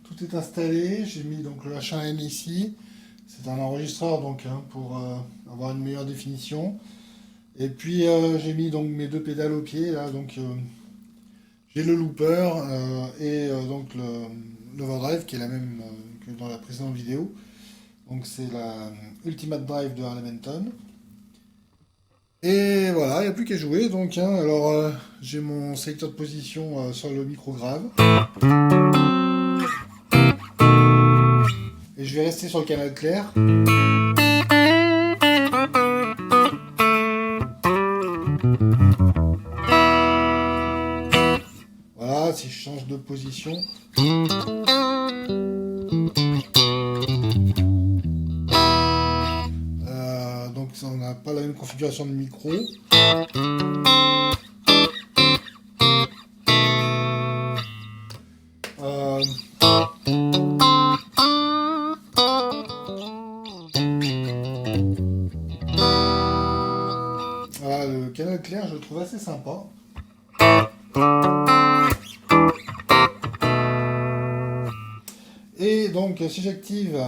Tout est installé, j'ai mis donc le H1N ici, c'est un enregistreur donc pour avoir une meilleure définition. Et puis j'ai mis donc mes deux pédales au pied là, donc j'ai le looper et donc l'overdrive qui est la même que dans la précédente vidéo. Donc c'est la Ultimate Drive de Harley Benton. Et voilà, il n'y a plus qu'à jouer donc. Alors j'ai mon sélecteur de position sur le micro grave. Et je vais rester sur le canal clair. Voilà, si je change de position. Donc on n'a pas la même configuration de micro. Voilà, le canal clair, je le trouve assez sympa. Et donc, si j'active,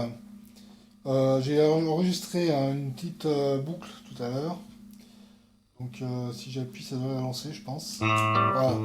j'ai enregistré une petite boucle tout à l'heure. Donc, si j'appuie, ça doit la lancer, je pense. Voilà.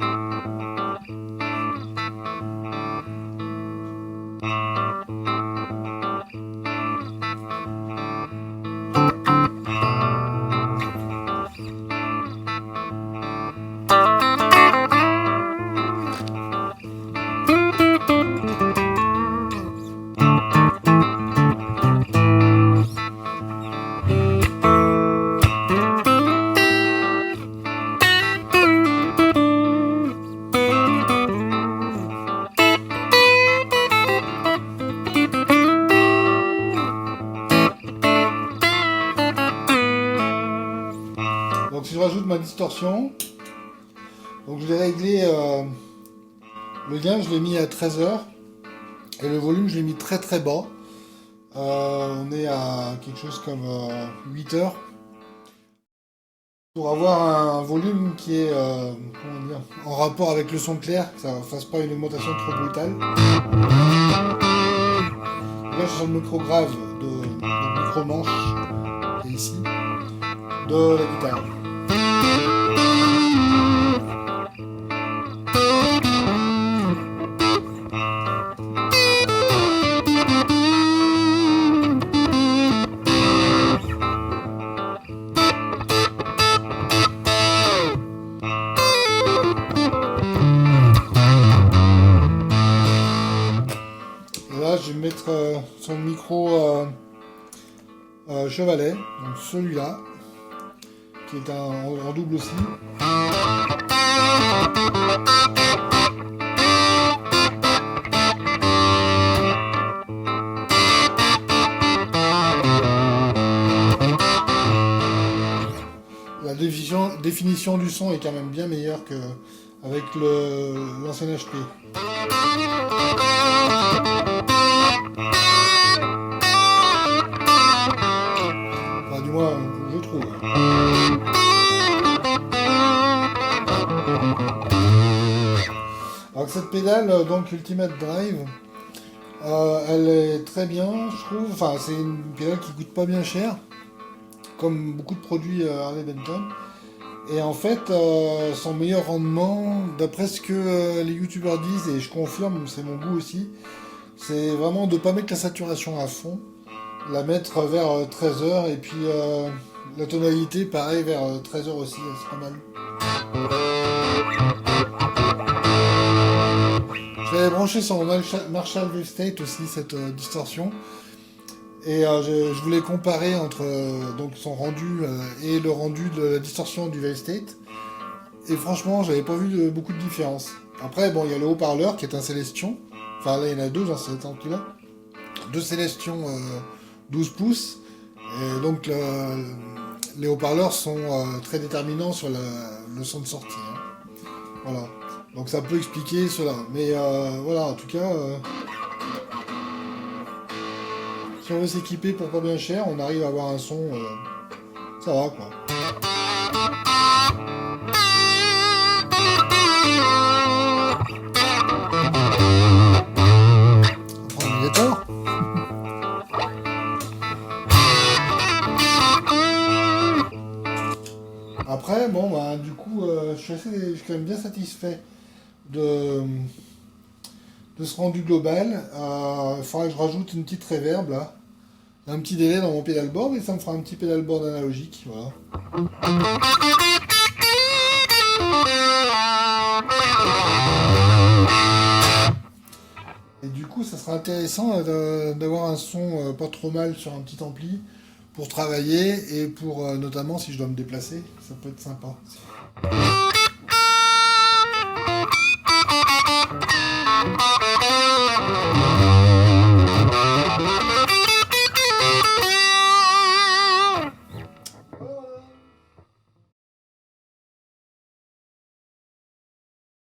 Donc si je rajoute ma distorsion, donc je l'ai réglé, le gain je l'ai mis à 13 Hz et le volume je l'ai mis très très bas. On est à quelque chose comme 8 Hz pour avoir un volume qui est comment dire, en rapport avec le son clair, que ça ne fasse pas une augmentation trop brutale. Là je suis sur le micro grave de micro manche qui est ici de la guitare. Là, je vais me mettre sur le micro chevalet, donc celui-là, qui est en double aussi. La définition du son est quand même bien meilleure qu'avec l'ancien HP. Enfin, du moins, je trouve. Alors cette pédale, donc Ultimate Drive, elle est très bien, je trouve. Enfin, c'est une pédale qui coûte pas bien cher, comme beaucoup de produits Harley Benton. Et en fait, son meilleur rendement, d'après ce que les youtubeurs disent, et je confirme, c'est mon goût aussi, c'est vraiment de ne pas mettre la saturation à fond, la mettre vers 13 Hz, et puis la tonalité, pareil, vers 13 Hz aussi, c'est pas mal. J'avais branché sur mon Marshall Waystate aussi, cette distorsion. Et je voulais comparer entre donc son rendu et le rendu de la distorsion du Waystate. Et franchement, j'avais pas vu beaucoup de différence. Après, bon, il y a le haut-parleur qui est un Celestion. Enfin, là, il y en a deux dans cet ampli-là. Deux Celestion 12 pouces. Et donc, les haut-parleurs sont très déterminants sur le son de sortie. Voilà. Donc, ça peut expliquer cela. Mais voilà, en tout cas... si on veut s'équiper pour pas bien cher, on arrive à avoir un son, ça va quoi. je suis quand même bien satisfait de, de ce rendu global. Il faudrait que je rajoute une petite reverb là, un petit délai dans mon pédalboard et ça me fera un petit pédalboard analogique. Voilà. Et du coup, ça sera intéressant d'avoir un son pas trop mal sur un petit ampli pour travailler et pour notamment si je dois me déplacer, ça peut être sympa.